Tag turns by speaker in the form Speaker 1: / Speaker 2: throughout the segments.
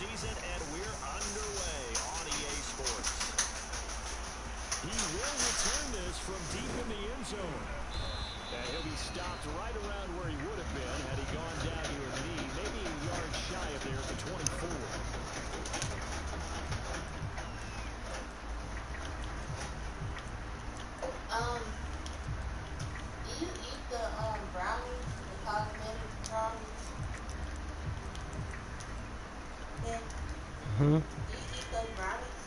Speaker 1: season, and we're underway on EA Sports. He will return this from deep in the end zone. And he'll be stopped right around where he would have been had he gone down to a knee, maybe a yard shy of there at the 24.
Speaker 2: Do you eat the brownies, the cosmetic brownies? Yeah. Do you eat those brownies?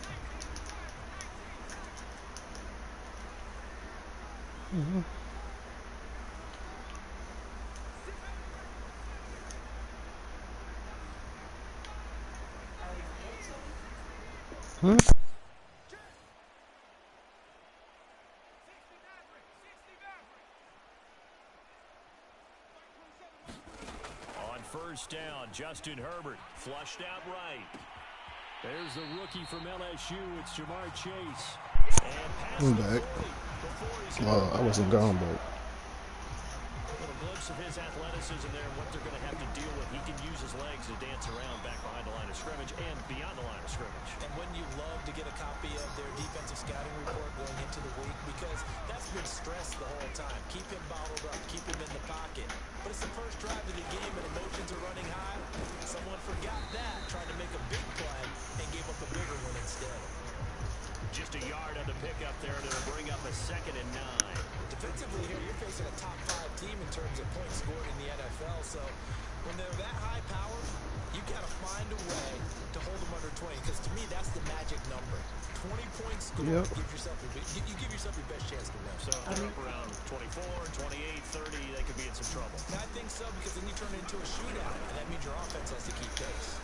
Speaker 2: Are you into it?
Speaker 1: On first down, Justin Herbert flushed out right. There's the rookie from LSU. It's Jamar Chase.
Speaker 3: I'm back. Well, I wasn't gone, but
Speaker 1: A little glimpse of his athleticism there and what they're going to have to deal with. He can use his legs to dance around back behind the line of scrimmage and beyond the line of scrimmage.
Speaker 4: And when you love to get a copy of their defensive scouting report going into the week, because that's been stressed the whole time. Keep him bottled up, keep him in the pocket. But it's the first drive of the game and emotions are running high. Someone forgot that, tried to make a big play and gave up a bigger one instead.
Speaker 1: Just a yard on the pickup there to bring up a 2nd and 9.
Speaker 4: Defensively here, you're facing a top 5 team in terms of points scored in the NFL. So when they're that high powered, you got to find a way to hold them under 20. Because to me, that's the magic number. 20 points scored, give yourself you give yourself your best chance to win.
Speaker 1: So if they're up around 24, 28, 30, they could be in some trouble.
Speaker 4: And I think so, because then you turn it into a shootout, and that means your offense has to keep pace.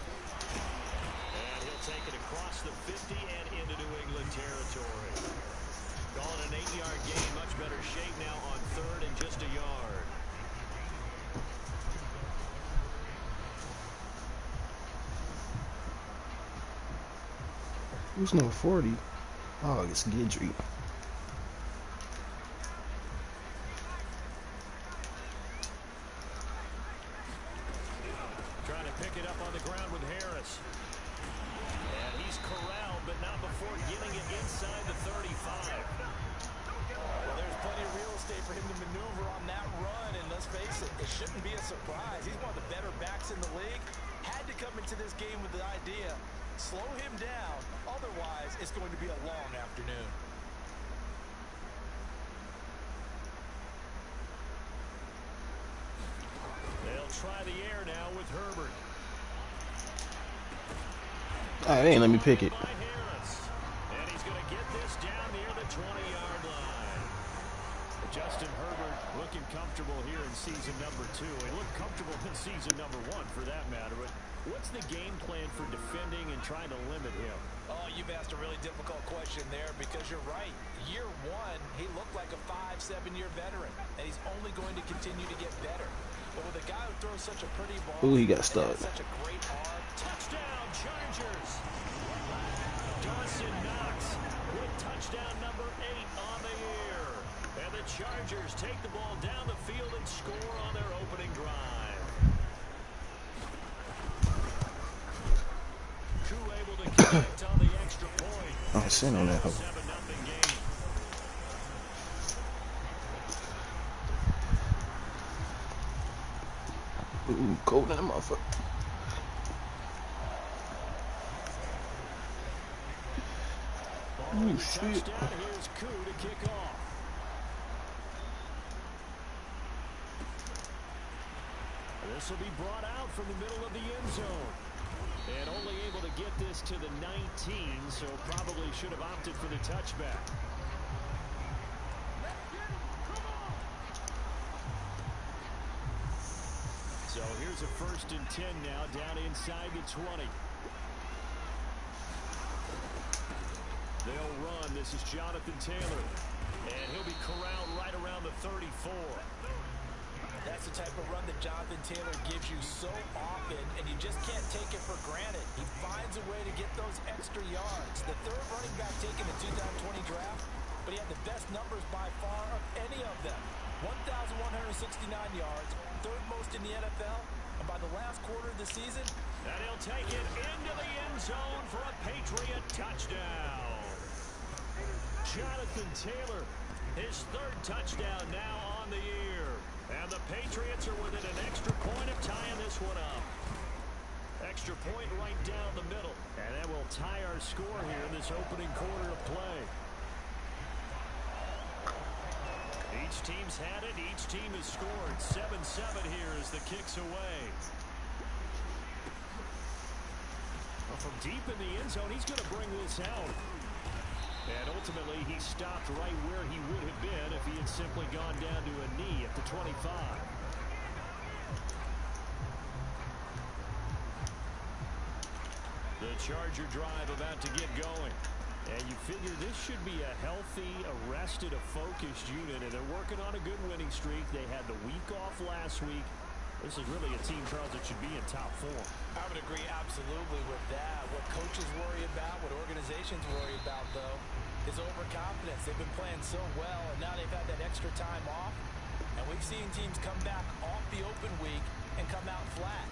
Speaker 1: And he'll take it across the 50 and into New England territory. Calling an 8-yard gain, much better shape now on 3rd and just a yard.
Speaker 3: there's no 40. Oh, it's Gidry.
Speaker 1: Trying to pick it up on the ground with Harris. And he's corralled, but not before getting it inside the 35.
Speaker 4: Well, there's plenty of real estate for him to maneuver on that run, and let's face it, it shouldn't be a surprise. He's one of the better backs in the league. Had to come into this game with the idea, slow him down, otherwise it's going to be a long afternoon.
Speaker 1: They'll try the air now with Herbert.
Speaker 3: They ain't let me pick it.
Speaker 1: By Harris. And he's going to get this down near the 20-yard line. Justin Herbert looking comfortable here in season number 2. He looked comfortable in season number 1 for that matter. But what's the game plan for defending and trying to limit him?
Speaker 4: Oh, you've asked a really difficult question there, because you're right. Year 1, he looked like a 5-7-year veteran, and he's only going to continue to get better. But with a guy who throws such a pretty ball,
Speaker 3: Ooh, he got stuck.
Speaker 4: Such a great arm.
Speaker 1: Touchdown, Chargers! Dawson Knox with touchdown number 8 on the year. And the Chargers take the ball down the field and score on their opening drive. Coup able to connect on the extra point.
Speaker 3: I'm sitting on that hoe.
Speaker 1: 7-0 game.
Speaker 3: Ooh, cold in the motherfucker. Oh, shit.
Speaker 1: Touchdown, here's Coup to kick off. This will be brought out from the middle of the end zone. And only able to get this to the 19, so probably should have opted for the touchback. So here's a 1st and 10 now, down inside the 20. They'll run. This is Jonathan Taylor. And he'll be corralled right around the 34.
Speaker 4: That's the type of run that Jonathan Taylor gives you so often, and you just can't take it for granted. He finds a way to get those extra yards. The 3rd running back taken in the 2020 draft, but he had the best numbers by far of any of them. 1,169 yards, 3rd most in the NFL, and by the last quarter of the the season.
Speaker 1: And he'll take it into the end zone for a Patriot touchdown. Jonathan Taylor, his third touchdown now on the year. And the Patriots are within an extra point of tying this one up. Extra point right down the middle. And that will tie our score here in this opening quarter of play. Each team's had it. Each team has scored. 7-7 here as the kick's away. Well, from deep in the end zone, he's going to bring this out. And ultimately, he stopped right where he would have been if he had simply gone down to a knee at the 25. The Charger drive about to get going. And you figure this should be a healthy, arrested, a focused unit. And they're working on a good winning streak. They had the week off last week. This is really a team, Charles, that should be in top form.
Speaker 4: I would agree absolutely with that. What coaches worry about, what organizations worry about, though, is overconfidence. They've been playing so well, and now they've had that extra time off. And we've seen teams come back off the open week and come out flat.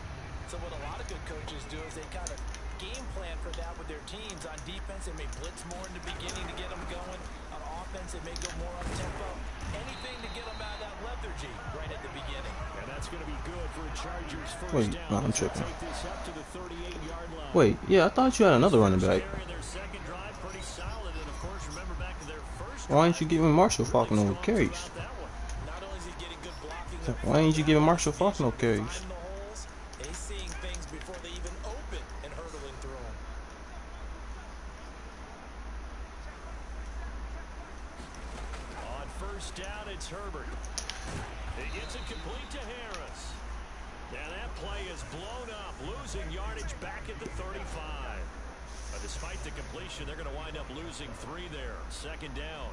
Speaker 4: So what a lot of good coaches do is they kind of game plan for that with their teams. On defense, they may blitz more in the beginning to get them going. On offense, they may go more up tempo. Anything to get them out of that lethargy right at the beginning.
Speaker 1: And that's going to be good for a Chargers first
Speaker 3: Wait,
Speaker 1: down.
Speaker 3: no, I'm tripping.
Speaker 1: Take this up to the 38-yard line.
Speaker 3: Wait, yeah, I thought you had another running back.
Speaker 1: Their second drive, pretty solid. And of course, remember back to their first
Speaker 3: Why ain't you giving Marshall Faulk no carries?
Speaker 4: Not only is he getting good blocking,
Speaker 3: Why ain't you giving Marshall Faulk no carries?
Speaker 4: find the holes, and he's seeing things before they even open and hurdling through them.
Speaker 1: On first down, it's Herbert. He gets it complete to Harris. Now that play is blown up, losing yardage back at the 35. But despite the completion, they're going to wind up losing 3 there. Second down.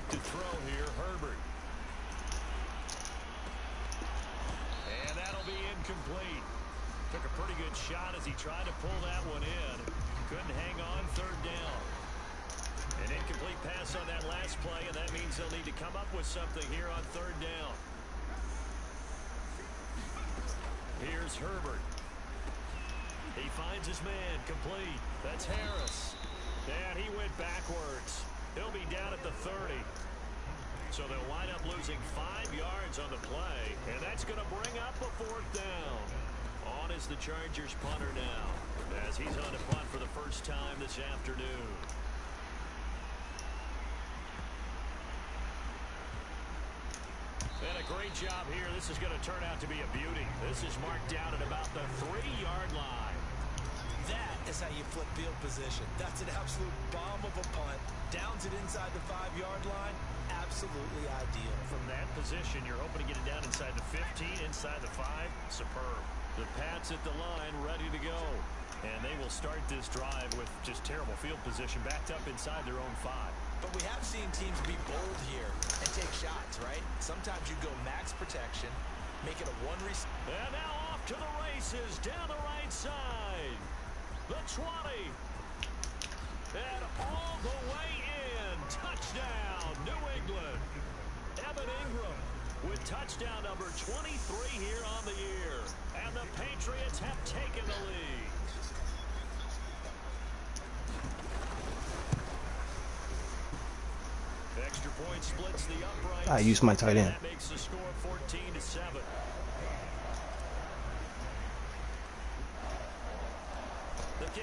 Speaker 1: To throw here, Herbert. And that'll be incomplete. Took a pretty good shot as he tried to pull that one in. Couldn't hang on, third down. An incomplete pass on that last play, and that means they'll need to come up with something here on third down. Here's Herbert. He finds his man, complete. That's Harris. And he went backwards. He'll be down at the 30. So they'll wind up losing 5 yards on the play. And that's going to bring up a fourth down. On is the Chargers punter now, as he's on to punt for the first time this afternoon. And a great job here. This is going to turn out to be a beauty. This is marked down at about the 3-yard line.
Speaker 4: That is how you flip field position. That's an absolute bomb of a punt. Downs it inside the 5-yard line. Absolutely ideal.
Speaker 1: From that position, you're hoping to get it down inside the 15, inside the 5. Superb. The Pats at the line, ready to go. And they will start this drive with just terrible field position, backed up inside their own 5.
Speaker 4: But we have seen teams be bold here and take shots, right? Sometimes you go max protection, make it a one receiver.
Speaker 1: And now off to the races down the right side. The 20. And all the way in. Touchdown, New England. Evan Ingram with touchdown number 23 here on the year. And the Patriots have taken the lead. Extra point splits the uprights.
Speaker 3: I used my tight end.
Speaker 1: That makes the score 14-7.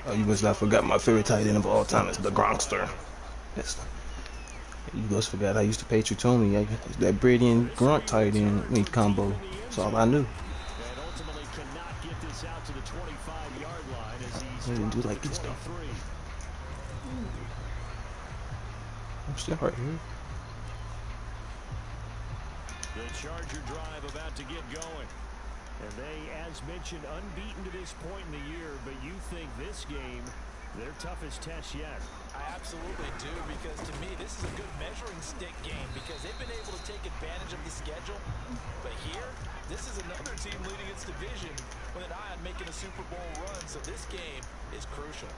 Speaker 3: Oh, you must not forgot my favorite tight end of all time is the Gronkster. Yes. You must forgot I used to Patriot Tony. That Brady and Gronk tight end combo. That's all I knew.
Speaker 1: And ultimately cannot get this out to the 25-yard line as he's
Speaker 3: I didn't do like this though. I'm still right here.
Speaker 1: The Charger drive about to get going. And they, as mentioned, unbeaten to this point in the year, but you think this game, their toughest test yet?
Speaker 4: I absolutely do, because to me, this is a good measuring stick game because they've been able to take advantage of the schedule. But here, this is another team leading its division with an eye on making a Super Bowl run, so this game is crucial.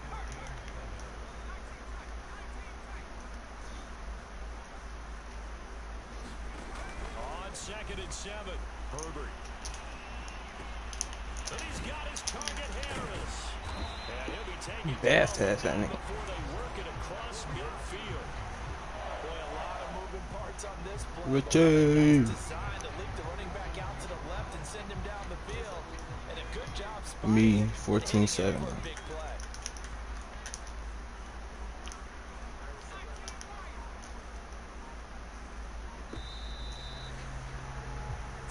Speaker 1: On 2nd and 7, Herbert. And he's got his target, Harris. And he'll be taking
Speaker 3: Bath pass, that nigga.
Speaker 1: before they work it across midfield.
Speaker 4: Boy, a lot of moving parts on this play.
Speaker 3: Richie.
Speaker 4: It's designed to leak the running back out to the left and send him down the field. And a good job spotting
Speaker 3: Me,
Speaker 4: him.
Speaker 3: 14-7.
Speaker 4: For a big play.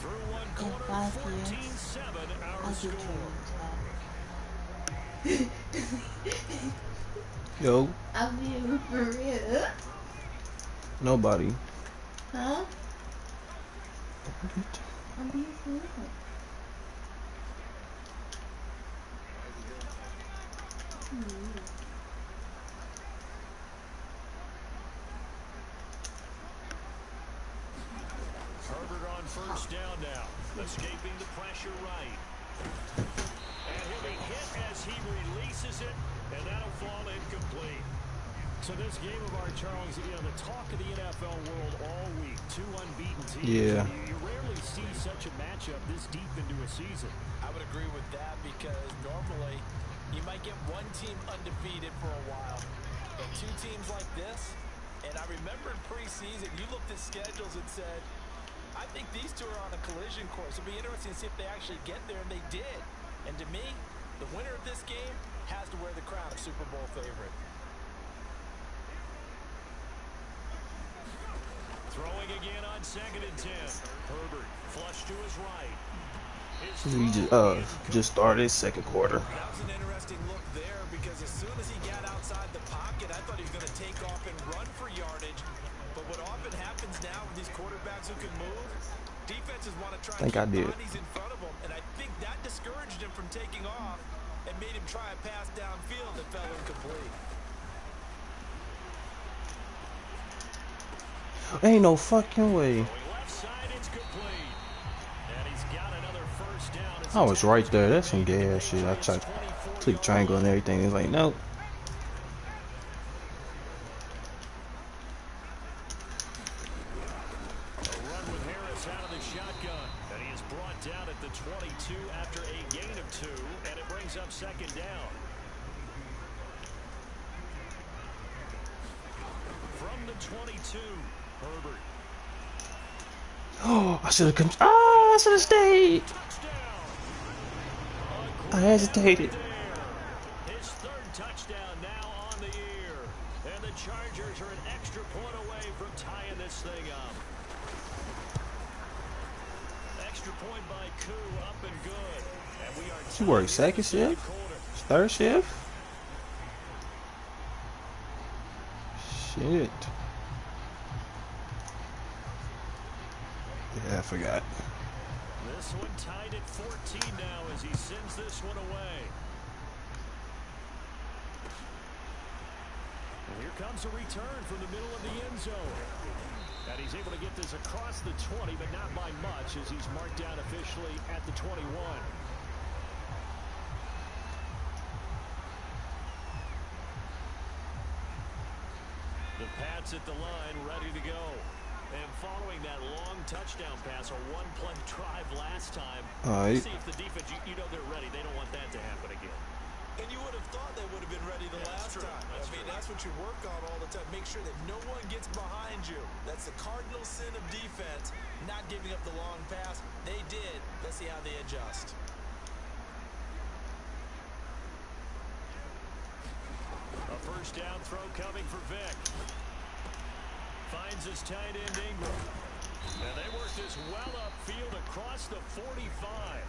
Speaker 1: Through one
Speaker 2: In
Speaker 1: quarter,
Speaker 2: 5 years,
Speaker 1: 14-7 our
Speaker 2: I'll
Speaker 1: score.
Speaker 2: get
Speaker 3: Yo,
Speaker 2: I'm being for real.
Speaker 3: nobody.
Speaker 2: Huh? I'm being for real.
Speaker 1: Herbert on first down now, escaping the pressure right. And he'll be hit as he releases it, and that'll fall incomplete. So this game of our Charles, you know, the talk of the NFL world all week, 2 unbeaten teams.
Speaker 3: Yeah.
Speaker 1: You rarely see such a matchup this deep into a season.
Speaker 4: I would agree with that because normally you might get one team undefeated for a while. But 2 teams like this, and I remember in preseason, you looked at schedules and said, I think these 2 are on a collision course. It'll be interesting to see if they actually get there, and they did. And to me, the winner of this game has to wear the crown of Super Bowl favorite.
Speaker 1: Throwing again on 2nd and 10. Herbert flush to his right.
Speaker 3: We just started second quarter.
Speaker 4: That was an interesting look there because as soon as he got outside the pocket, I thought he was going to take off and run for yardage. But what often happens now with these quarterbacks who can move, defenses want to try and keep bodies in front of them. And I think that discouraged him from taking off and made him try a pass downfield that fell incomplete.
Speaker 3: Ain't no fucking way.
Speaker 1: Left side, it's complete. And he's got another first down.
Speaker 3: I was right there. That's some gay ass shit. I tried to click triangle and everything. It's like, nope.
Speaker 1: A run with Harris out of the shotgun. And he is brought down at the 22 after a gain of 2. And it brings up 2nd down. From the 22, Herbert.
Speaker 3: Oh, I should have come. Ah, I should have stayed. I hesitated.
Speaker 1: His 3rd touchdown now on the year. And the Chargers are an extra point away from tying this thing up. Extra point by Koo, up and good. And we are
Speaker 3: She worked second shift? Third shift? Shit. Yeah, I forgot.
Speaker 1: This one tied at 14 now as he sends this one away. And here comes a return from the middle of the end zone. And he's able to get this across the 20, but not by much as he's marked down officially at the 21. The Pats at the line, ready to go. And following that long touchdown pass, a one-play drive last time. See if the defense, you know they're ready. They don't want that to happen again.
Speaker 4: And you would have thought they would have been ready the last time. I mean, that's what you work on all the time. Make sure that no one gets behind you. That's the cardinal sin of defense, not giving up the long pass. They did. Let's see how they adjust.
Speaker 1: A first down throw coming for Vic. Finds his tight end Ingram. And they work this well upfield across the 45.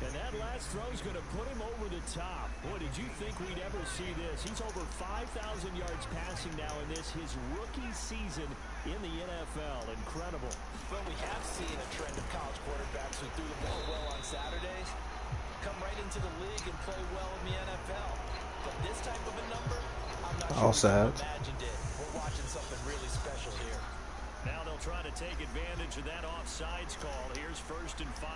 Speaker 1: And that last throw is going to put him over the top. Boy, did you think we'd ever see this? He's over 5,000 yards passing now in this, his rookie season in the NFL. Incredible.
Speaker 4: Well, we have seen a trend of college quarterbacks who threw the ball well on Saturdays come right into the league and play well in the NFL. But this type of a number, I'm not sure we could have imagined it. We're watching something really special here.
Speaker 1: Now they'll try to take advantage of that offsides call. Here's 1st and 5.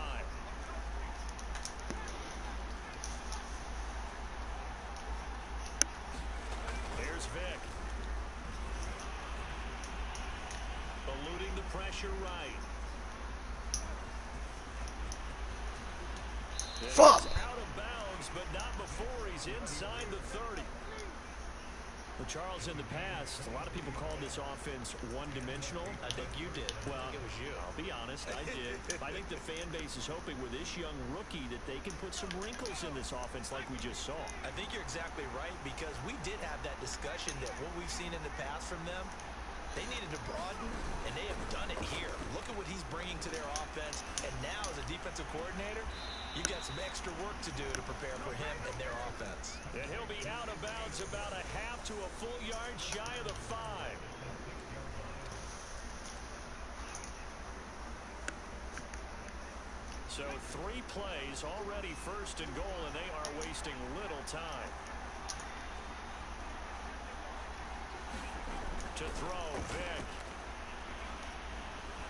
Speaker 1: Here's Vick. Eluding the pressure right.
Speaker 3: Fuck!
Speaker 1: Out of bounds, but not before he's inside the 30. Well, Charles, in the past, a lot of people called this offense one-dimensional.
Speaker 4: I think you did.
Speaker 1: Well,
Speaker 4: I think it was you.
Speaker 1: I'll be honest, I did. I think the fan base is hoping with this young rookie that they can put some wrinkles in this offense like we just saw.
Speaker 4: I think you're exactly right, because we did have that discussion that what we've seen in the past from them, they needed to broaden, and they have done it here. Look at what he's bringing to their offense, and now as a defensive coordinator, you've got some extra work to do to prepare for him and their offense.
Speaker 1: And he'll be out of bounds about a half to a full yard shy of the 5. So 3 plays, already 1st and goal, and they are wasting little time. To throw, Vick.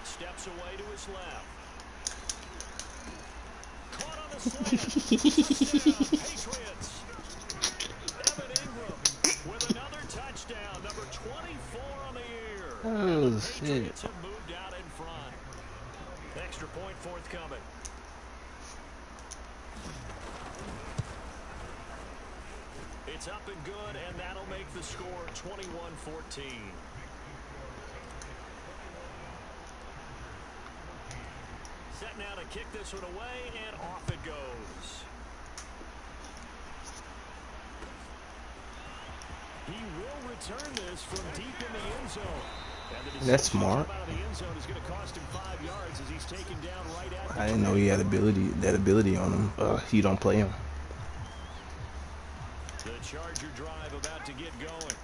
Speaker 1: Steps away to his left. Caught on the slant. Touchdown, Patriots. Evan Ingram with another touchdown. Number 24 on the year.
Speaker 3: Oh,
Speaker 1: the
Speaker 3: shit.
Speaker 1: Patriots have moved out in front. Extra point forthcoming. It's up and good, and that'll make the score 21-14. Set now to kick this one away, and off it goes. He will return this from deep in the end zone.
Speaker 3: That's smart. I didn't know he had that ability on him. He don't play him.
Speaker 1: The Charger drive about to get going.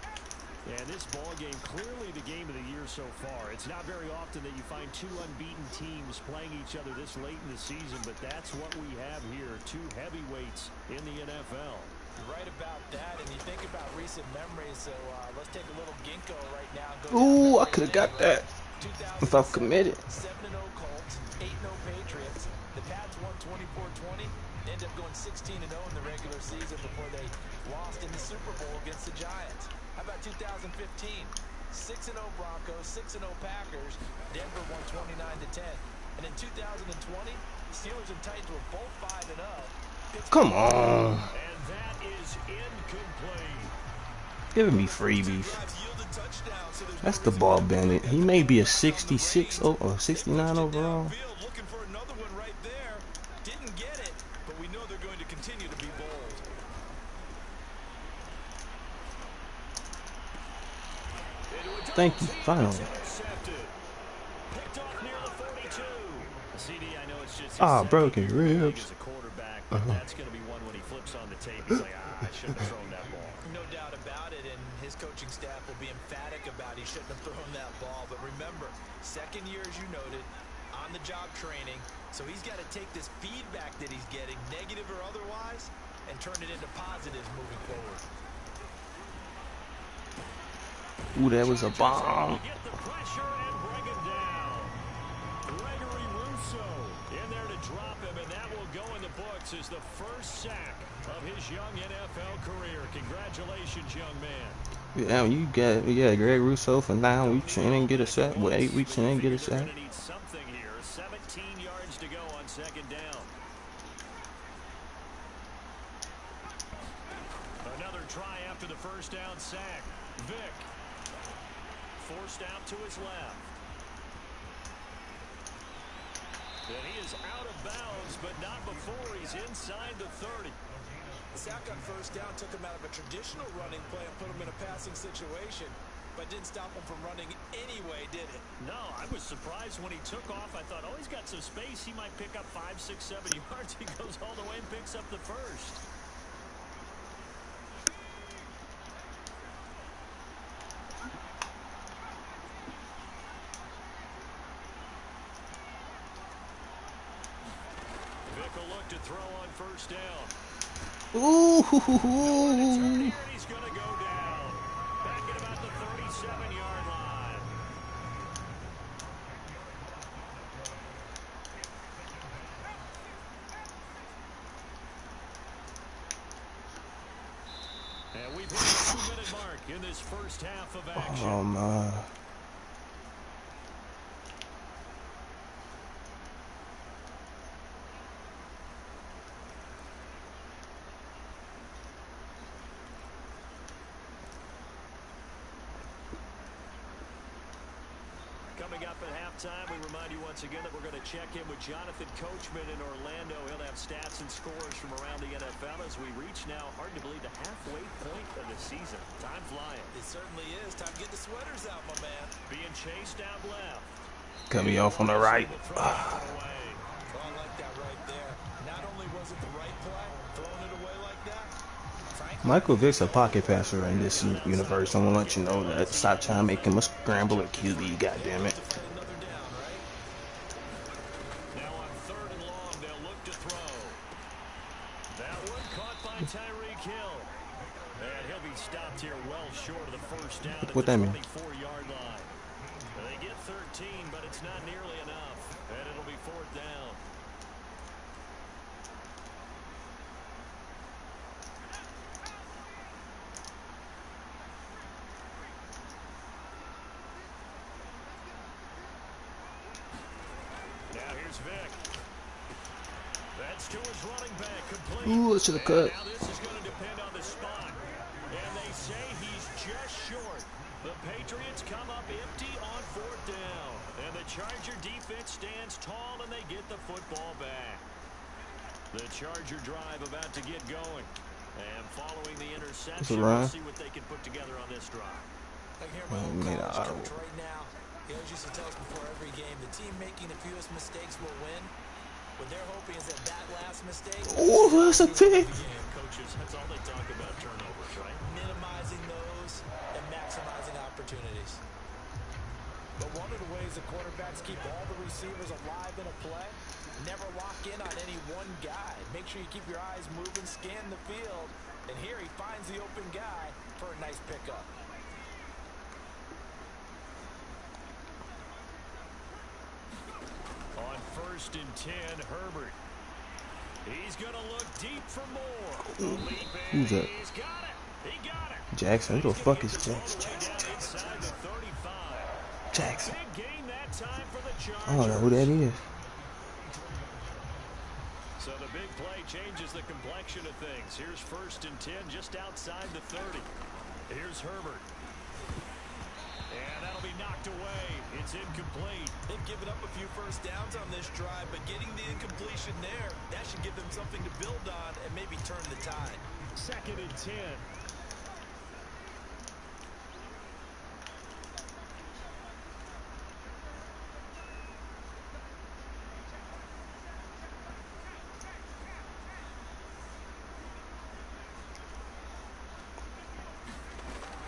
Speaker 1: And this ball game, clearly the game of the year so far. It's not very often that you find 2 unbeaten teams playing each other this late in the season, but that's what we have here. 2 heavyweights in the NFL.
Speaker 4: You're right about that, and you think about recent memories, so let's take a little ginkgo right now.
Speaker 3: Ooh, I could have got that if I committed.
Speaker 4: 7-0 Colts, 8-0 Patriots. The Pats won 24-20. Ended up going 16-0 in the regular season before they lost in the Super Bowl against the Giants. How about 2015? 6-0 Broncos, 6-0 Packers. Denver won 29-10. And in 2020, Steelers and Titans were both 5-0.
Speaker 3: Come on.
Speaker 1: And that is incomplete.
Speaker 3: Giving me freebies. That's the ball bandit. He may be a 66 or 69 overall.
Speaker 4: Looking for another one right there. Didn't get it, but we know they're going to continue to be bold.
Speaker 3: Thank you. Finally. Ah, broken ribs.
Speaker 1: That's going to be one when he flips on the tape. He's like, I shouldn't have thrown that ball.
Speaker 4: No doubt about it, and his coaching staff will be emphatic about he shouldn't have thrown that ball. But remember, second year, as you noted, on-the-job training. So he's got to take this feedback that he's getting, negative or otherwise, and turn it into positives moving forward.
Speaker 3: Ooh, that was a bomb.
Speaker 1: Get the pressure and bring him down. Gregory Rousseau in there to drop him, and that will go in the books as the first sack of his young NFL career. Congratulations, young man.
Speaker 3: Yeah, you got Greg Rousseau for 9 weeks and didn't get a sack. Well, 8 weeks and didn't get a sack.
Speaker 1: Need something here. 17 yards to go on second down. Another try after the first down sack. Vick forced out to his left. And he is out of bounds, but not before he's inside the 30.
Speaker 4: The sack on first down took him out of a traditional running play and put him in a passing situation, but didn't stop him from running anyway, did it?
Speaker 1: No, I was surprised when he took off. I thought, oh, he's got some space. He might pick up 5, 6, 7 yards. He goes all the way and picks up the first. first down.
Speaker 3: Ooh.
Speaker 1: And he's going to go down. Back at about the 37-yard line. And we've hit the 2-minute mark in this first half of action.
Speaker 3: Oh, my.
Speaker 1: Coming up at halftime, we remind you once again that we're going to check in with Jonathan Coachman in Orlando. He'll have stats and scores from around the NFL as we reach now, hard to believe, the halfway point of the season. Time flying.
Speaker 4: It certainly is. Time to get the sweaters out, my man.
Speaker 1: Being chased out left.
Speaker 3: Cut me off on the right.
Speaker 4: Oh, I like that right there. Not only was it the right play, throwing it away like that.
Speaker 3: Michael Vick's a pocket passer in this universe. I want to let you know that. Stop trying to make him a scramble at QB, goddammit.
Speaker 1: Now on 3rd and long, they'll look to throw. That one caught by Tyreek Hill. And he'll be stopped here well short of the first down at the 24-yard line. They get 13, but it's not nearly enough. And it'll be 4th down. Now here's Vick. That's to his running back, complete.
Speaker 3: Ooh, I should have cut.
Speaker 1: Now this is going to depend on the spot. And they say he's just short. The Patriots come up empty on 4th down. And the Charger defense stands tall and they get the football back. The Charger drive about to get going. And following the interception, we'll see what they can put together on this drive.
Speaker 4: I hear my old college coach right now. He always used to tell us before every game, the team making the fewest mistakes will win. What they're hoping is that last mistake.
Speaker 3: Oh, that's a pick.
Speaker 1: Coaches, that's all they talk about, turnovers, right?
Speaker 4: Minimizing those and maximizing opportunities. But one of the ways the quarterbacks keep all the receivers alive in a play, never lock in on any one guy. Make sure you keep your eyes moving, scan the field. And here he finds the open guy for a nice pickup.
Speaker 1: On 1st and 10, Herbert. He's going to look deep for more.
Speaker 3: Who's that?
Speaker 1: He's got it. He got it.
Speaker 3: Jackson. Who the fuck is Jackson? Jackson. I don't know who that is.
Speaker 1: So the big play changes the complexion of things. Here's 1st and 10 just outside the 30. Here's Herbert. And that'll be knocked away. It's incomplete.
Speaker 4: They've given up a few first downs on this drive, but getting the incompletion there, that should give them something to build on and maybe turn the tide.
Speaker 1: 2nd and 10.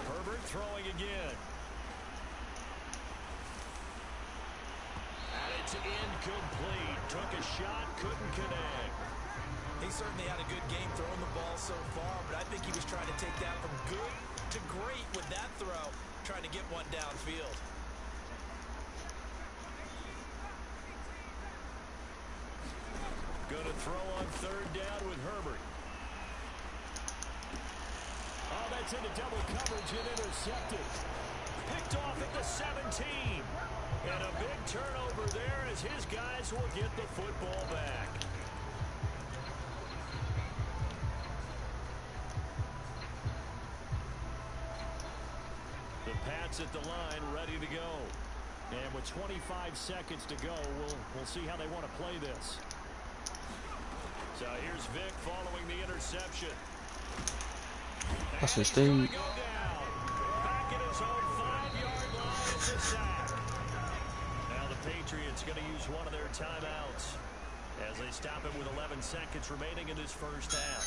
Speaker 1: Herbert throwing again. It's incomplete. Took a shot, couldn't connect.
Speaker 4: He certainly had a good game throwing the ball so far, but I think he was trying to take that from good to great with that throw, trying to get one downfield.
Speaker 1: Going to throw on 3rd down with Herbert. Oh, that's into double coverage and intercepted. Picked off at the 17. And a big turnover there as his guys will get the football back. The Pats at the line ready to go. And with 25 seconds to go, we'll see how they want to play this. So here's Vick following the interception.
Speaker 3: That's a stage.
Speaker 1: Back at his own 5-yard line. It's a sack. Now the Patriots going to use one of their timeouts as they stop him with 11 seconds remaining in this first half.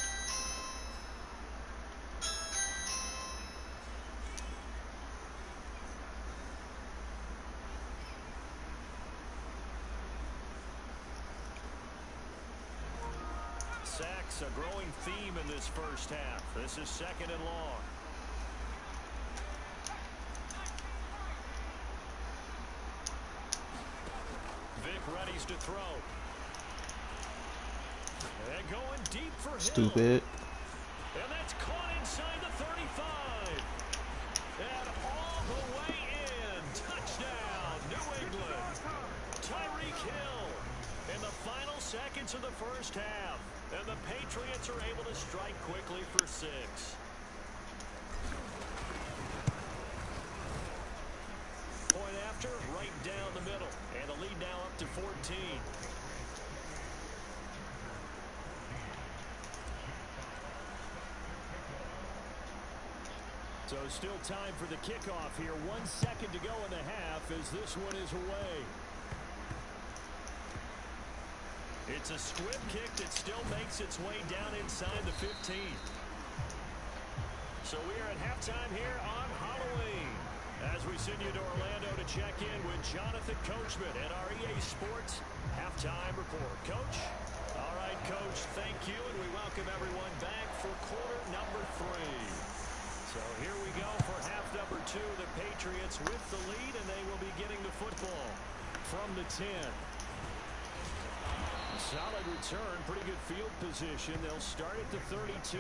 Speaker 1: Sack a growing theme in this first half. This is 2nd and long. Vic readies to throw. And going deep for Hill.
Speaker 3: Stupid.
Speaker 1: And that's caught inside the 35. And all the way in. Touchdown, New England. Tyreek Hill in the final seconds of the first half. And the Patriots are able to strike quickly for 6. Point after, right down the middle. And the lead now up to 14. So still time for the kickoff here. 1 second to go in the half as this one is away. It's a squib kick that still makes its way down inside the 15. So we are at halftime here on Halloween as we send you to Orlando to check in with Jonathan Coachman at our EA Sports halftime report. Coach? All right, Coach, thank you, and we welcome everyone back for quarter number 3. So here we go for half number 2. The Patriots with the lead, and they will be getting the football from the 10. Solid return, pretty good field position. They'll start at the 32.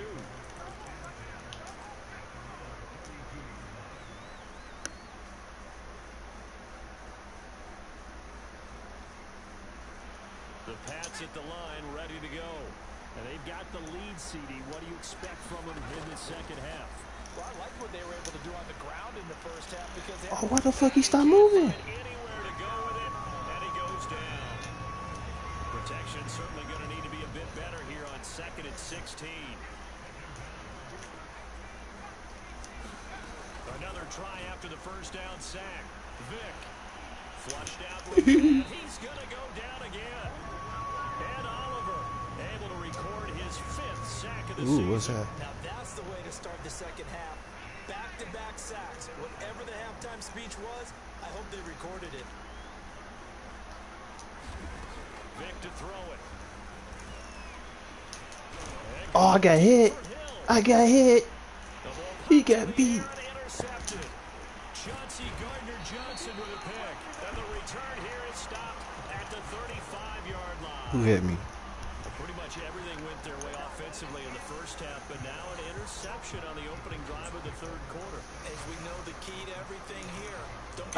Speaker 1: The Pats at the line, ready to go. And they've got the lead, CD. What do you expect from them in the second half?
Speaker 4: Well, I like what they were able to do on the ground in the first half because they
Speaker 3: Oh, why the fuck he stopped moving?
Speaker 1: Anywhere to go with it, and he goes down. Protection certainly going to need to be a bit better here on 2nd and 16. Another try after the first down sack. Vic flushed out. He's going to go down again. And Oliver able to record his 5th sack of the season.
Speaker 3: What's that?
Speaker 4: Now that's the way to start the second half. Back-to-back sacks. Whatever the halftime speech was, I hope they recorded it.
Speaker 1: Vic to throw it.
Speaker 3: Oh, I got hit. I got hit. He got beat.
Speaker 1: Intercepted. Chauncey Gardner-Johnson with a pick. And the return here is stopped at the 35-yard line.
Speaker 3: Who hit me?
Speaker 1: Pretty much everything went their way offensively in the first half, but now an interception on the opening drive of the 3rd quarter.
Speaker 4: As we know, the key to everything here.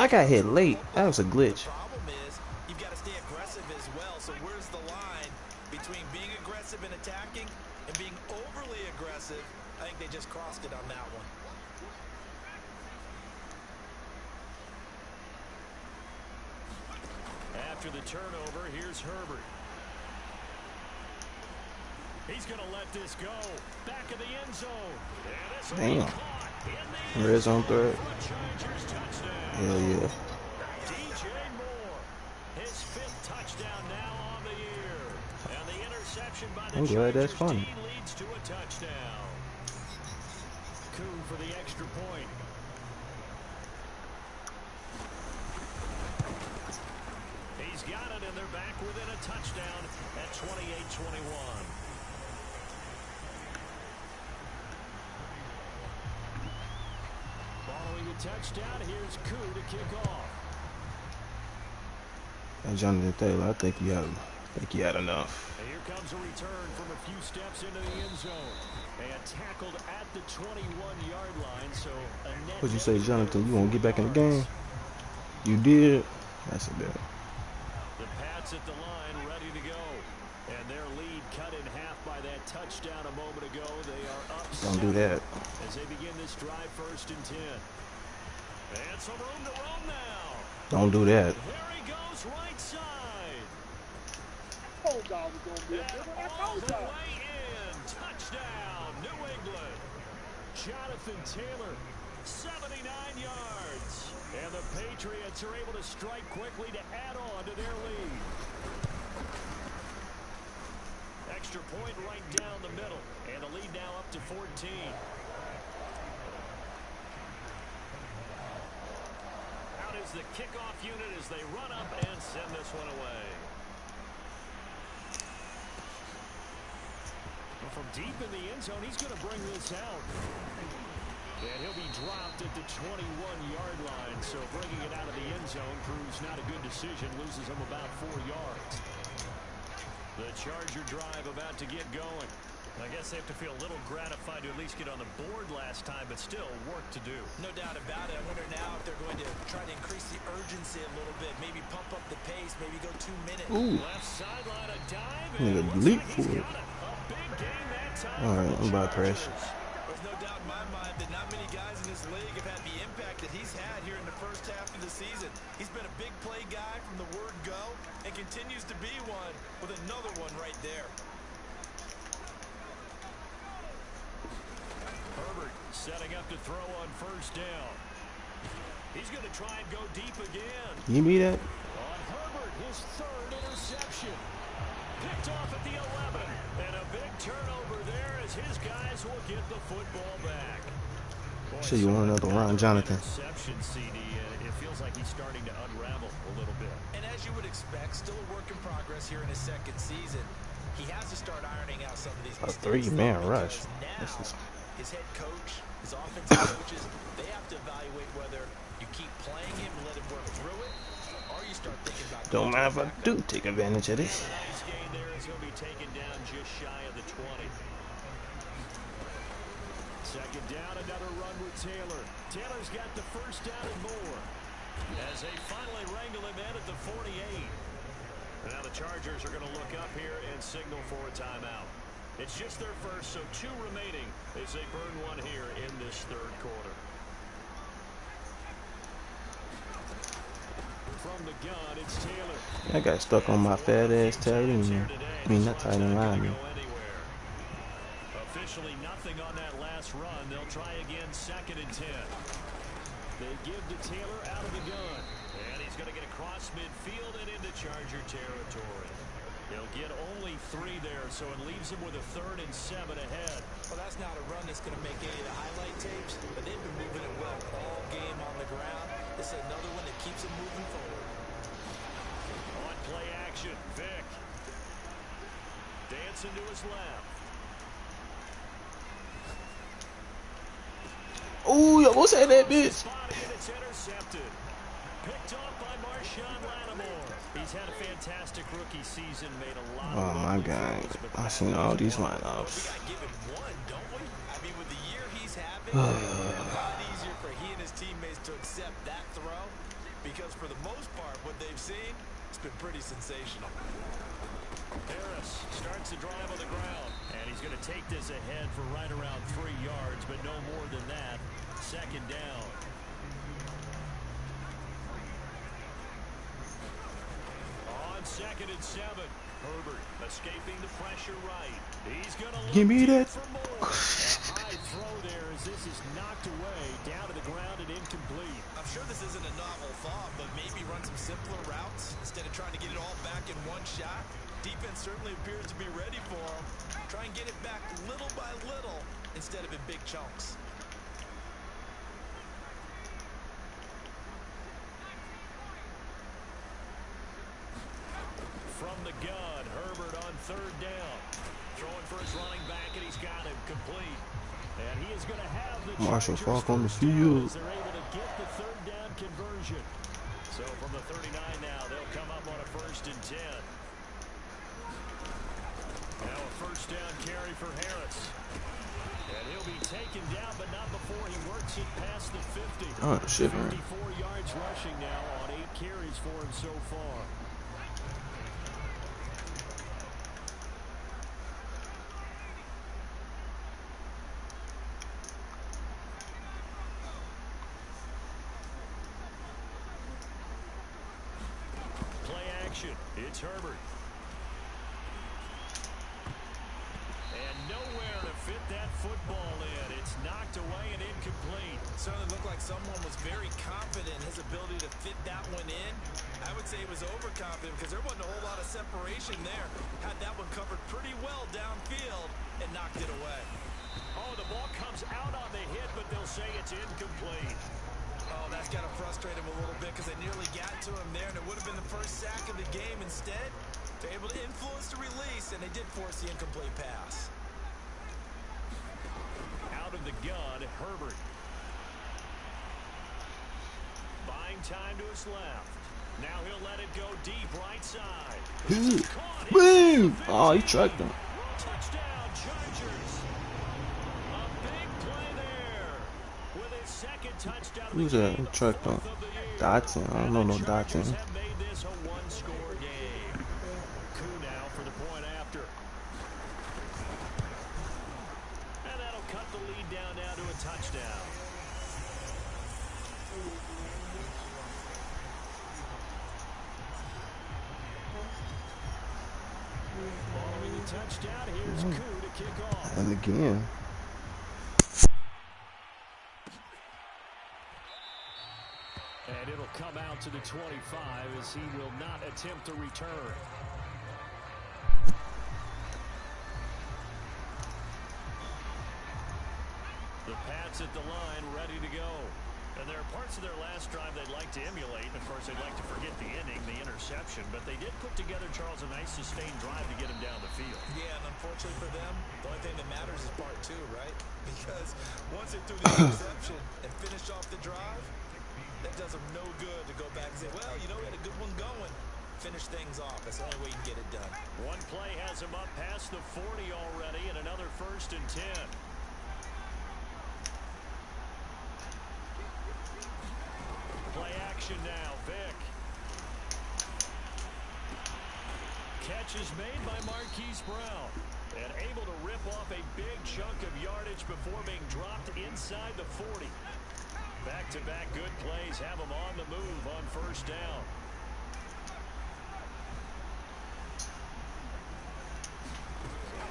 Speaker 3: I got hit late. That was a glitch.
Speaker 4: The problem is you've got to stay aggressive as well. So where's the line between being aggressive and attacking and being overly aggressive? I think they just crossed it on that one.
Speaker 1: After the turnover, here's Herbert. He's going to let this go. Back of the end zone.
Speaker 3: Damn. Red zone threat. Hell yeah.
Speaker 1: DJ Moore. His 5th touchdown now on the year. And the interception by the
Speaker 3: I'm glad that's
Speaker 1: Chargers
Speaker 3: funny.
Speaker 1: team leads to a touchdown. Coup for the extra point. He's got it, and they're back within a touchdown at 28-21. Following the touchdown, here's Coup to kick off.
Speaker 3: And Jonathan Taylor, I think he had enough.
Speaker 1: And here comes a return from a few steps into the end zone. And tackled at the 21-yard line, so a net.
Speaker 3: What'd you say, Jonathan? You want to get back in the game? You did? That's a bit.
Speaker 1: The Pats at the line, ready to go. And their lead cut in half by that touchdown a moment ago. They are up.
Speaker 3: Don't do that.
Speaker 1: As they begin this drive, 1st and 10. And some room to roam now.
Speaker 3: Don't do that.
Speaker 1: There he goes, right side.
Speaker 5: Told y'all was gonna be a good one. I
Speaker 1: All
Speaker 5: told
Speaker 1: the
Speaker 5: y'all.
Speaker 1: way in. Touchdown, New England. Jonathan Taylor, 79 yards. And the Patriots are able to strike quickly to add on to their lead. Extra point right down the middle. And the lead now up to 14. Out is the kickoff unit as they run up and send this one away. from deep in the end zone, he's going to bring this out. And he'll be dropped at the 21-yard line. So bringing it out of the end zone proves not a good decision. Loses him about 4 yards. The Charger drive about to get going.
Speaker 6: I guess they have to feel a little gratified to at least get on the board last time, but still work to do.
Speaker 4: No doubt about it. I wonder now if they're going to try to increase the urgency a little bit, maybe pump up the pace, maybe go 2 minutes.
Speaker 3: Ooh.
Speaker 1: Left sideline a dive.
Speaker 3: Nigga leap for it. All right, I'm about to crash.
Speaker 4: There's no doubt in my mind that not many guys in this league have had the impact that he's had here in the first half of the season. He's been a big play guy from the word go and continues to be one with another one right there.
Speaker 1: Herbert setting up to throw on first down. He's going to try and go deep again.
Speaker 3: You me that?
Speaker 1: On Herbert, his third interception. Picked off at the 11. And a big turnover there as his guys will get the football back.
Speaker 3: Sure you want another Ron Jonathan.
Speaker 1: Interception, CD. It feels like he's starting to unravel a little bit.
Speaker 4: And as you would expect, still a work in progress here in his second season. He has to start ironing out some of these mistakes.
Speaker 3: A 3-man rush.
Speaker 4: Now, his head coach, his offensive coaches, they have to evaluate whether you keep playing him and let him work through it, or you start thinking about.
Speaker 3: Don't mind if I do take advantage of this.
Speaker 1: Nice gain there as he'll be taken down just shy of the 20. Second down, another run with Taylor. Taylor's got the first down and more. As they finally wrangle him in at the 48. Now the Chargers are going to look up here and signal for a timeout. It's just their first, so 2 remaining as they burn one here in this third quarter. From the gun, it's Taylor.
Speaker 3: I got stuck on my fat ass tight end. I mean, not tight end lineman.
Speaker 1: Officially nothing on that last run. They'll try again, 2nd and 10. They give to Taylor out of the gun. And he's going to get across midfield and into Charger territory. He'll get only 3 there, so it leaves him with a 3rd and 7 ahead.
Speaker 4: Well, that's not a run that's going to make any of the highlight tapes, but they've been moving it well all game on the ground. This is another one that keeps them moving forward.
Speaker 1: On play action, Vick. Dancing to his left.
Speaker 3: Ooh, yo, what's that bitch?
Speaker 1: Spotted, it's intercepted. Picked off by Marshawn Lattimore. He's had a fantastic rookie season, made a lot
Speaker 3: Oh my God, I seen all these lineups.
Speaker 4: We got to give him one, don't we? I mean, with the year he's having, it's a lot easier for he and his teammates to accept that throw because for the most part, what they've seen, it's been pretty sensational.
Speaker 1: Harris starts the drive on the ground, and he's going to take this ahead for right around 3 yards, but no more than that. 2nd down. On 2nd and 7, Herbert escaping the pressure right. He's going to
Speaker 3: give me that.
Speaker 1: For more. A high throw there as this is knocked away, down to the ground and incomplete.
Speaker 4: I'm sure this isn't a novel thought, but maybe run some simpler routes instead of trying to get it all back in one shot. Defense certainly appears to be ready for him. Try and get it back little by little instead of in big chunks.
Speaker 1: From the gun, Herbert on 3rd down. Throwing for his running back, and he's got it complete. And he is going to have the
Speaker 3: Marshall
Speaker 1: Chargers
Speaker 3: Faulk on the
Speaker 1: first down
Speaker 3: field.
Speaker 1: as they're able to get the 3rd down conversion. So from the 39 now, they'll come up on a 1st and 10. Now a 1st down carry for Harris. And he'll be taken down, but not before he works it past the 50.
Speaker 3: Oh, shit, man.
Speaker 1: 54 yards rushing now on 8 carries for him so far. Play action. It's Herbert. And nowhere to fit that football in. It's knocked away and incomplete.
Speaker 4: Certainly looked like someone was very confident in his ability to fit that one in. I would say he was overconfident because there wasn't a whole lot of separation there. Had that one covered pretty well downfield and knocked it away.
Speaker 1: Oh, the ball comes out on the hit, but they'll say it's incomplete.
Speaker 4: Oh, that's got to frustrate him a little bit because they nearly got to him there, and it would have been the first sack of the game. Instead, they're able to influence the release, and they did force the incomplete pass.
Speaker 1: gun, Herbert. Buying time to his left. Now he'll let it go deep right side.
Speaker 3: Boom! Oh, he tracked him.
Speaker 1: Touchdown, Chargers. A big play there. With his second touchdown of the
Speaker 3: Who's that?
Speaker 1: game,
Speaker 3: Who tracked him?
Speaker 1: fourth of the year.
Speaker 3: Dotson. I don't know no
Speaker 1: Chargers
Speaker 3: Dotson.
Speaker 1: have made this a one-score game. Coup now for the point after. And that'll cut the lead down now to a touchdown. Following the touchdown, here's Coup to kick off.
Speaker 3: And again.
Speaker 1: And it'll come out to the 25 as he will not attempt to return. The Pats at the line, ready to go. And there are parts of their last drive they'd like to emulate. Of course, they'd like to forget the inning, the interception. But they did put together, Charles, a nice sustained drive to get him down the field.
Speaker 4: Yeah, and unfortunately for them, the only thing that matters is part two, right? Because once they threw the interception and finished off the drive, that does them no good to go back and say, well, you know, we had a good one going. Finish things off. That's the only way you can get it done.
Speaker 1: One play has him up past the 40 already, and another 1st and 10. Play action now, Vick. Catch is made by Marquise Brown. And able to rip off a big chunk of yardage before being dropped inside the 40. Back-to-back good plays have him on the move on 1st down.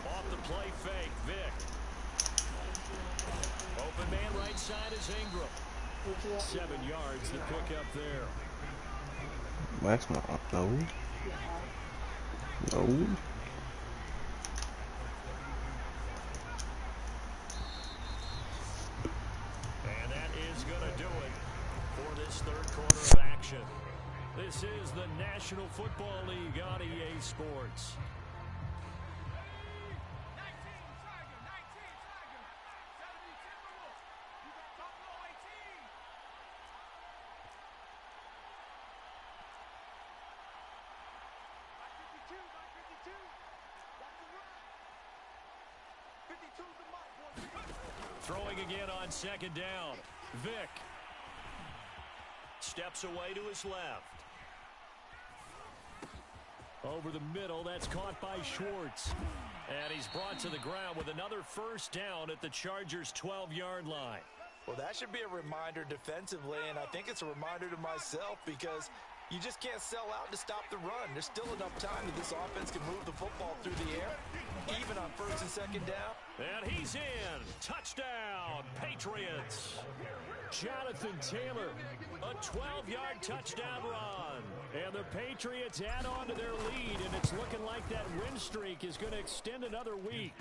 Speaker 1: Off the play fake, Vick. Open man right side is Ingram. 7 yards to pick up there.
Speaker 3: Waxman. No. No.
Speaker 1: And that is going to do it for this 3rd quarter of action. This is the National Football League on EA Sports. Throwing again on 2nd down. Vick steps away to his left. Over the middle, that's caught by Schwartz. And he's brought to the ground with another 1st down at the Chargers' 12-yard line.
Speaker 4: Well, that should be a reminder defensively, and I think it's a reminder to myself because you just can't sell out to stop the run. There's still enough time that this offense can move the football through the air, even on 1st and 2nd down.
Speaker 1: And he's in. Touchdown, Patriots. Jonathan Taylor, a 12-yard touchdown run. And the Patriots add on to their lead, and it's looking like that win streak is going to extend another week.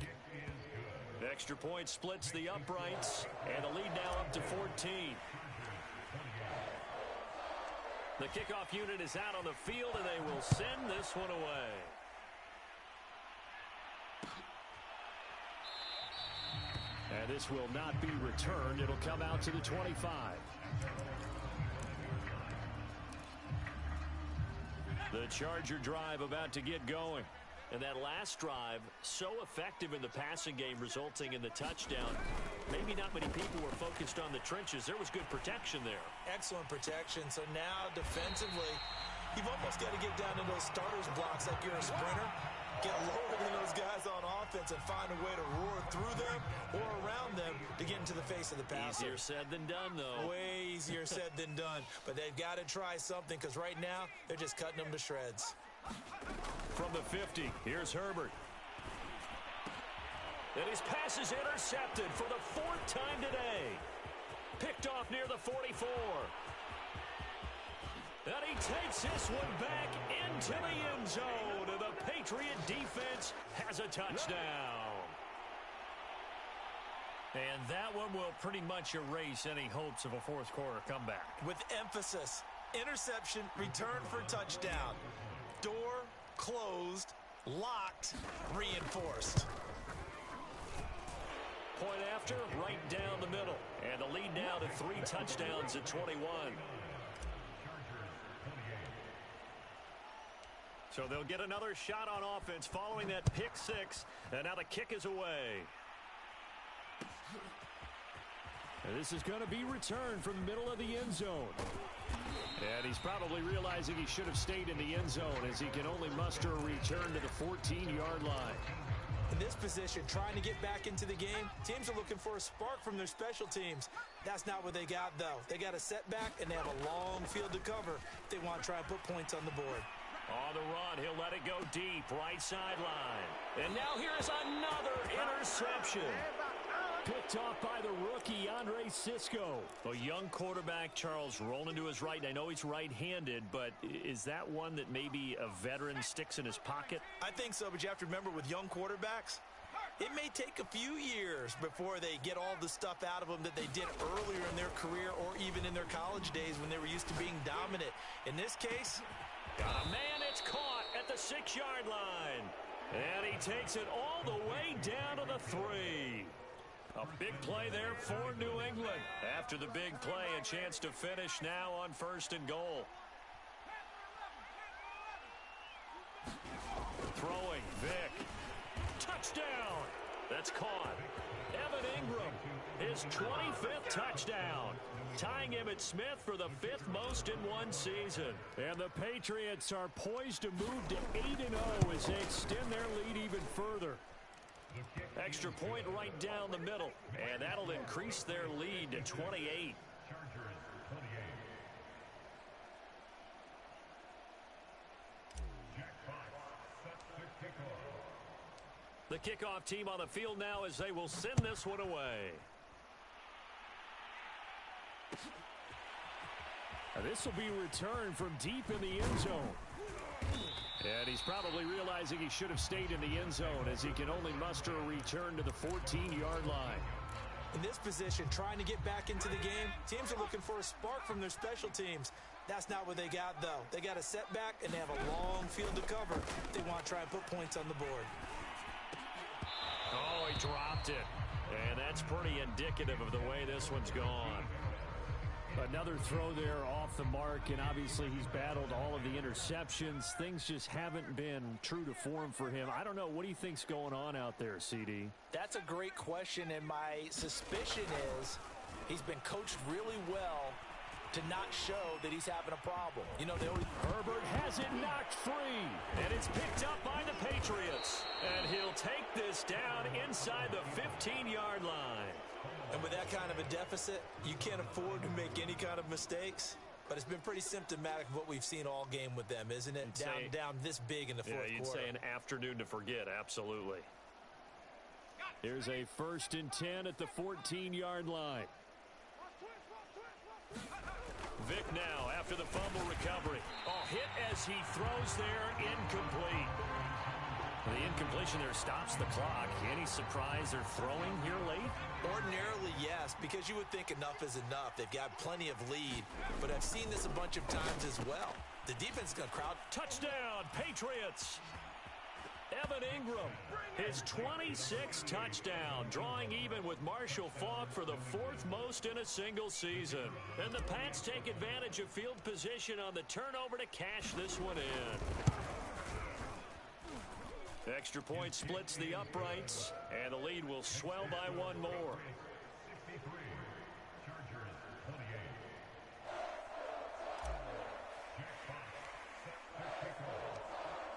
Speaker 1: Extra point splits the uprights, and the lead now up to 14. The kickoff unit is out on the field, and they will send this one away. And this will not be returned. It'll come out to the 25. The Charger drive about to get going. And that last drive, so effective in the passing game, resulting in the touchdown. Maybe not many people were focused on the trenches. There was good protection there.
Speaker 4: Excellent protection. So now defensively, you've almost got to get down to those starters blocks like you're a sprinter. Get lower than those guys on offense and find a way to roar through them or around them to get into the face of the passer.
Speaker 1: Easier said than done, though.
Speaker 4: Way easier said than done. But they've got to try something because right now they're just cutting them to shreds.
Speaker 1: From the 50, here's Herbert. And his pass is intercepted for the 4th time today. Picked off near the 44. And he takes this one back into the end zone. And the Patriot defense has a touchdown. And that one will pretty much erase any hopes of a 4th quarter comeback.
Speaker 4: With emphasis, interception, return for touchdown. Door closed, locked, reinforced.
Speaker 1: Point after, right down the middle. And the lead now to 3 touchdowns at 21. So they'll get another shot on offense following that pick 6. And now the kick is away. And this is going to be returned from the middle of the end zone. And he's probably realizing he should have stayed in the end zone as he can only muster a return to the 14-yard line.
Speaker 4: In this position, trying to get back into the game, teams are looking for a spark from their special teams. That's not what they got, though. They got a setback, and they have a long field to cover if they want to try and put points on the board.
Speaker 1: On the run, he'll let it go deep, right sideline. And now here's another interception. Picked off by the rookie, Andre Sisco. A young quarterback, Charles, rolling to his right. And I know he's right-handed, but is that one that maybe a veteran sticks in his pocket?
Speaker 4: I think so, but you have to remember with young quarterbacks, it may take a few years before they get all the stuff out of them that they did earlier in their career or even in their college days when they were used to being dominant. In this case,
Speaker 1: got a man, it's caught at the 6-yard line. And he takes it all the way down to the 3. A big play there for New England. After the big play, a chance to finish now on 1st and goal. Throwing, Vic. Touchdown. That's caught. Evan Ingram, his 25th touchdown. Tying him at Smith for the 5th most in one season. And the Patriots are poised to move to 8-0 as they extend their lead even further. Extra point right down the middle, and that'll increase their lead to 28. The kickoff team on the field now as they will send this one away. And this will be returned from deep in the end zone. And he's probably realizing he should have stayed in the end zone as he can only muster a return to the 14-yard line.
Speaker 4: in this position, trying to get back into the game, teams are looking for a spark from their special teams. That's not what they got, though. They got a setback, and they have a long field to cover if they want to try and put points on the board.
Speaker 1: Oh, he dropped it. And that's pretty indicative of the way this one's gone. Another throw there off the mark, and obviously he's battled all of the interceptions. Things just haven't been true to form for him. I don't know. What do you think's going on out there, CD?
Speaker 4: That's a great question, and my suspicion is he's been coached really well to not show that he's having a problem. You know,
Speaker 1: Herbert has it knocked free, and it's picked up by the Patriots. And he'll take this down inside the 15-yard line.
Speaker 4: And with that kind of a deficit, you can't afford to make any kind of mistakes. But it's been pretty symptomatic of what we've seen all game with them, isn't it? Down this big in the fourth quarter.
Speaker 1: Yeah, you'd say an afternoon to forget, absolutely. Here's a 1st and 10 at the 14-yard line. Vic now after the fumble recovery. Oh, hit as he throws there, incomplete. The incompletion there stops the clock. Any surprise they're throwing here late?
Speaker 4: Ordinarily, yes, because you would think enough is enough. They've got plenty of lead, but I've seen this a bunch of times as well. The defense is going to crowd.
Speaker 1: Touchdown, Patriots! Evan Ingram, his 26th touchdown, drawing even with Marshall Faulk for the 4th most in a single season. And the Pats take advantage of field position on the turnover to cash this one in. Extra point splits the uprights, and the lead will swell by one more.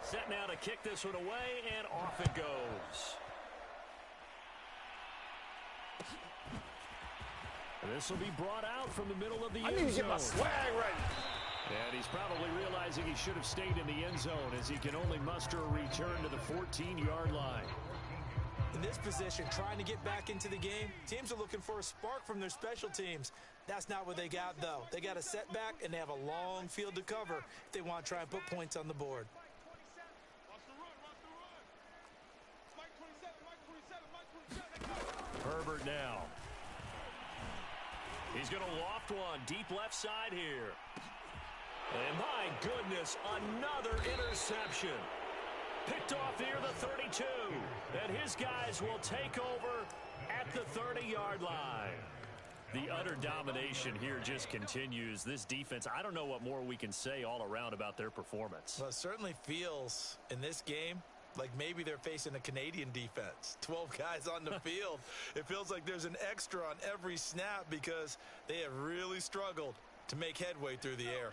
Speaker 1: Set now to kick this one away, and off it goes. And this will be brought out from the middle of the end zone. I need to get my swag right. And he's probably realizing he should have stayed in the end zone as he can only muster a return to the 14-yard line.
Speaker 4: In this position, trying to get back into the game, teams are looking for a spark from their special teams. That's not what they got, though. They got a setback, and they have a long field to cover if they want to try and put points on the board.
Speaker 1: Herbert now. He's going to loft one deep left side here. And my goodness, another interception. Picked off near the 32. And his guys will take over at the 30-yard line. The utter domination here just continues. This defense, I don't know what more we can say all around about their performance.
Speaker 4: Well, it certainly feels in this game like maybe they're facing a Canadian defense. 12 guys on the field. It feels like there's an extra on every snap because they have really struggled to make headway through the air.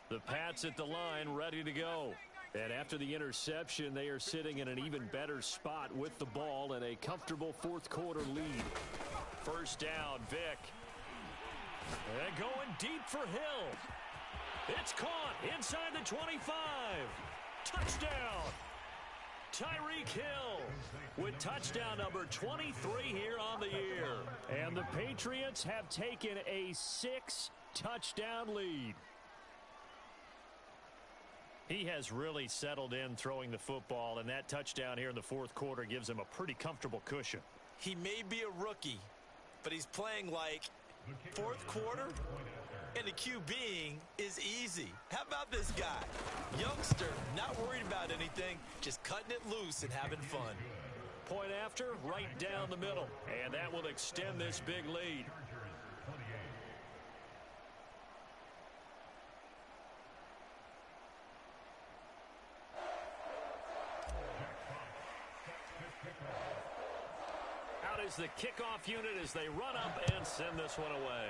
Speaker 1: The Pats at the line, ready to go. And after the interception, they are sitting in an even better spot with the ball and a comfortable fourth-quarter lead. First down, Vic. And going deep for Hill. It's caught inside the 25. Touchdown. Tyreek Hill with touchdown number 23 here on the year. And the Patriots have taken a 6-touchdown lead. He has really settled in throwing the football, and that touchdown here in the fourth quarter gives him a pretty comfortable cushion.
Speaker 4: He may be a rookie, but he's playing like fourth quarter, and the QBing is easy. How about this guy? Youngster, not worried about anything, just cutting it loose and having fun.
Speaker 1: Point after, right down the middle, and that will extend this big lead. Out is the kickoff unit as they run up and send this one away.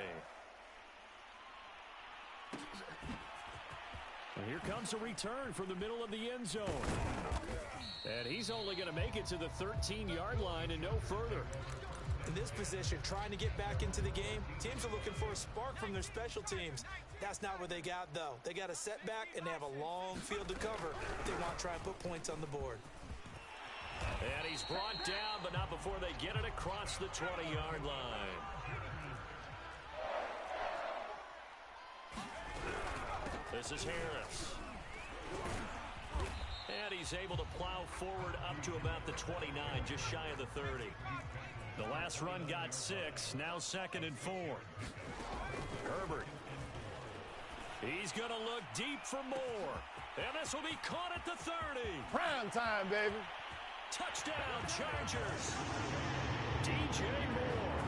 Speaker 1: And here comes a return from the middle of the end zone. And he's only going to make it to the 13-yard line and no further.
Speaker 4: In this position, trying to get back into the game, teams are looking for a spark from their special teams. That's not what they got, though. They got a setback, and they have a long field to cover if they want to try and put points on the board.
Speaker 1: And he's brought down, but not before they get it across the 20-yard line. This is Harris. And he's able to plow forward up to about the 29, just shy of the 30. The last run got 6, now 2nd and 4. Herbert. He's going to look deep for more. And this will be caught at the 30.
Speaker 5: Prime time, baby.
Speaker 1: Touchdown, Chargers. DJ Moore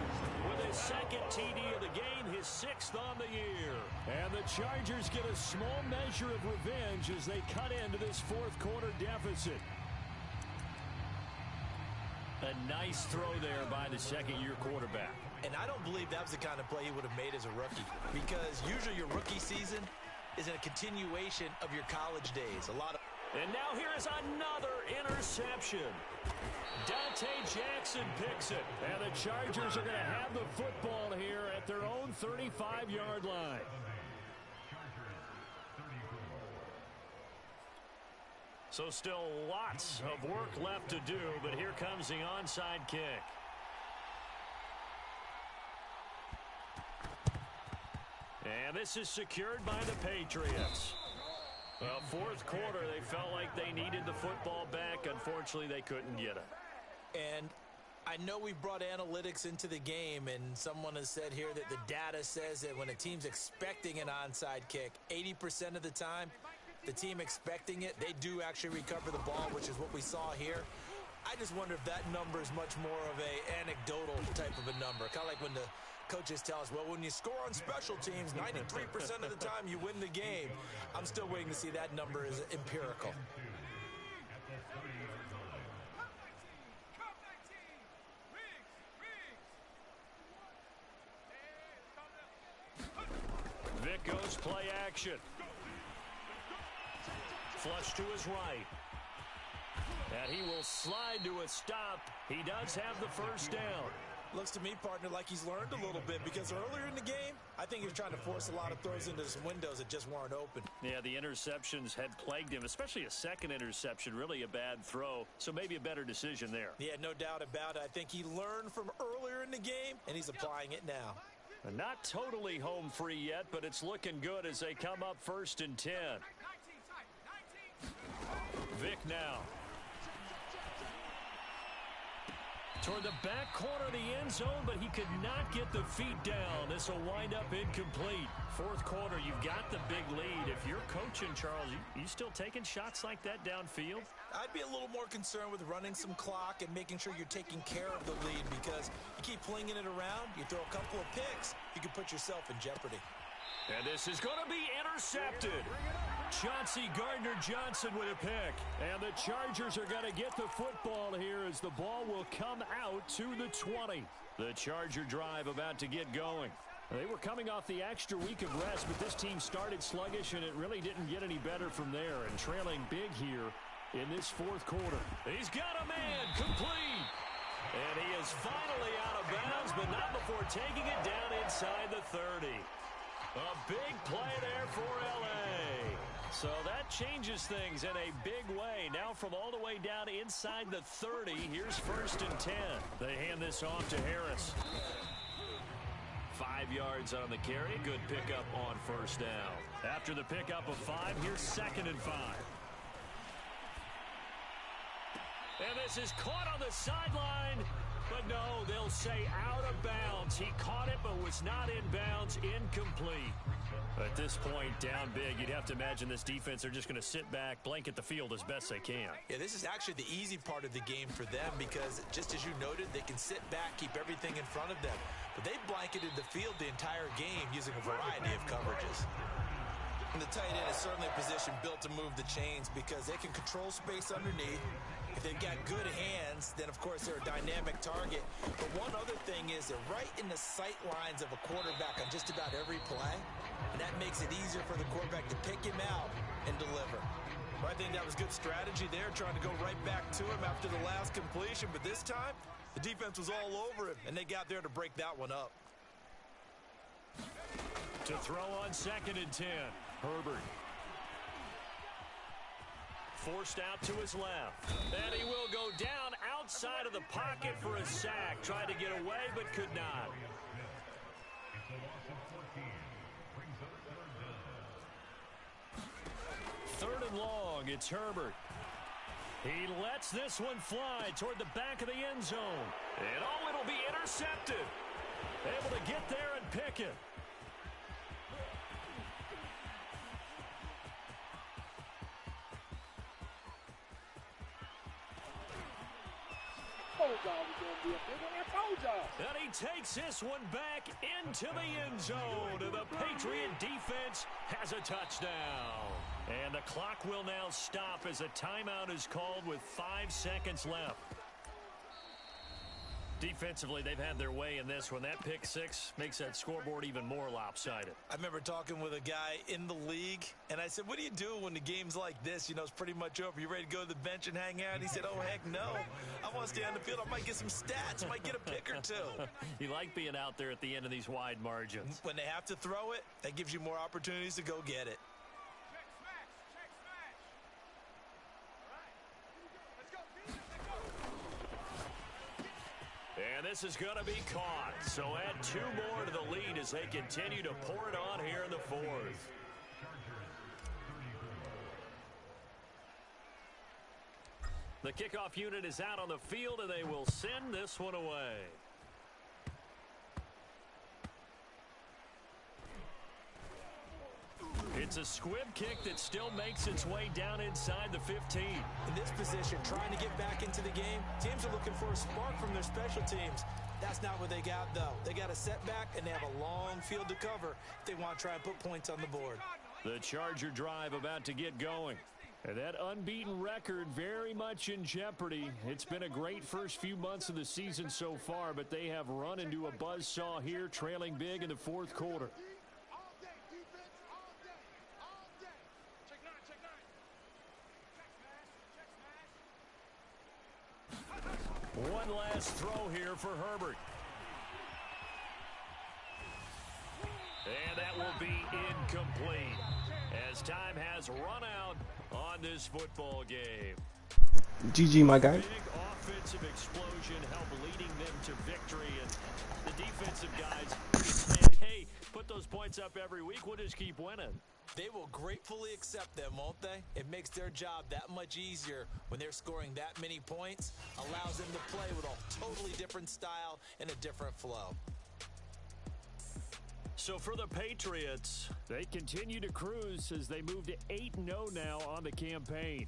Speaker 1: with his 2nd TD of the game, his 6th on the year. And the Chargers get a small measure of revenge as they cut into this fourth quarter deficit. A nice throw there by the second-year quarterback.
Speaker 4: And I don't believe that was the kind of play he would have made as a rookie, because usually your rookie season is a continuation of your college days.
Speaker 1: And now here is another interception. Dante Jackson picks it. And the Chargers are going to have the football here at their own 35-yard line. So still lots of work left to do, but here comes the onside kick. And this is secured by the Patriots. Well, fourth quarter, they felt like they needed the football back. Unfortunately, they couldn't get it.
Speaker 4: And I know we brought analytics into the game, and someone has said here that the data says that when a team's expecting an onside kick, 80% of the time, the team expecting it, they do actually recover the ball, which is what we saw here. I just wonder if that number is much more of a anecdotal type of a number. Kind of like when the coaches tell us, well, when you score on special teams, 93% of the time you win the game. I'm still waiting to see that number is empirical.
Speaker 1: Vic goes play action. Flush to his right. And he will slide to a stop. He does have the first down.
Speaker 4: Looks to me, partner, like he's learned a little bit, because earlier in the game, I think he was trying to force a lot of throws into some windows that just weren't open.
Speaker 1: Yeah, the interceptions had plagued him, especially a second interception, really a bad throw. So maybe a better decision there.
Speaker 4: Yeah, no doubt about it. I think he learned from earlier in the game, and he's applying it now.
Speaker 1: Not totally home free yet, but it's looking good as they come up 1st and 10. Vic now. Toward the back corner of the end
Speaker 6: zone, but he could not get the feet down. This will wind up incomplete. Fourth quarter, you've got the big lead. If you're coaching, Charles, you still taking shots like that downfield?
Speaker 4: I'd be a little more concerned with running some clock and making sure you're taking care of the lead, because you keep flinging it around, you throw a couple of picks, you can put yourself in jeopardy.
Speaker 6: And this is going to be intercepted. Chauncey Gardner-Johnson with a pick. And the Chargers are going to get the football here as the ball will come out to the 20. The Charger drive about to get going. They were coming off the extra week of rest, but this team started sluggish, and it really didn't get any better from there. And trailing big here in this fourth quarter. He's got a man complete. And he is finally out of bounds, but not before taking it down inside the 30. A big play there for L.A. So that changes things in a big way. Now from all the way down inside the 30, here's 1st and 10. They hand this off to Harris. 5 yards on the carry. Good pickup on 1st down. After the pickup of 5, here's 2nd and 5. And this is caught on the sideline. But no, they'll say out of bounds. He caught it but was not in bounds. Incomplete. At this point, down big, you'd have to imagine this defense are just going to sit back, blanket the field as best they can.
Speaker 4: Yeah, this is actually the easy part of the game for them, because just as you noted, they can sit back, keep everything in front of them. But they blanketed the field the entire game using a variety of coverages. And the tight end is certainly a position built to move the chains, because they can control space underneath. If they've got good hands, then of course they're a dynamic target. But one other thing is they're right in the sight lines of a quarterback on just about every play. And that makes it easier for the quarterback to pick him out and deliver. Well, I think that was good strategy there, trying to go right back to him after the last completion. But this time, the defense was all over him, and they got there to break that one up.
Speaker 6: To throw on 2nd and 10, Herbert. Forced out to his left. And he will go down outside of the pocket for a sack. Tried to get away, but could not. Third and long, it's Herbert. He lets this one fly toward the back of the end zone. And oh, it'll be intercepted. Able to get there and pick it. And he takes this one back into the end zone. And the Patriot defense has a touchdown. And the clock will now stop as a timeout is called with 5 seconds left. Defensively, they've had their way in this one. That pick six makes that scoreboard even more lopsided.
Speaker 4: I remember talking with a guy in the league, and I said, what do you do when the game's like this? You know, it's pretty much over. You ready to go to the bench and hang out? He said, oh, heck no. I want to stay on the field. I might get some stats. I might get a pick or two.
Speaker 6: You like being out there at the end of these wide margins.
Speaker 4: When they have to throw it, that gives you more opportunities to go get it.
Speaker 6: And this is going to be caught. So add 2 more to the lead as they continue to pour it on here in the 4th. The kickoff unit is out on the field, and they will send this one away. It's a squib kick that still makes its way down inside the 15.
Speaker 4: In this position, trying to get back into the game, teams are looking for a spark from their special teams. That's not what they got, though. They got a setback, and they have a long field to cover if they want to try and put points on the board.
Speaker 6: The Charger drive about to get going. And that unbeaten record very much in jeopardy. It's been a great first few months of the season so far, but they have run into a buzzsaw here, trailing big in the 4th quarter. One last throw here for Herbert. And that will be incomplete as time has run out on this football game.
Speaker 3: GG, my guy.
Speaker 6: Big offensive explosion helped leading them to victory, and the defensive guys saying, hey, put those points up every week, we'll just keep winning.
Speaker 4: They will gratefully accept them, won't they? It makes their job that much easier when they're scoring that many points, allows them to play with a totally different style and a different flow.
Speaker 6: So for the Patriots, they continue to cruise as they move to 8-0 now on the campaign.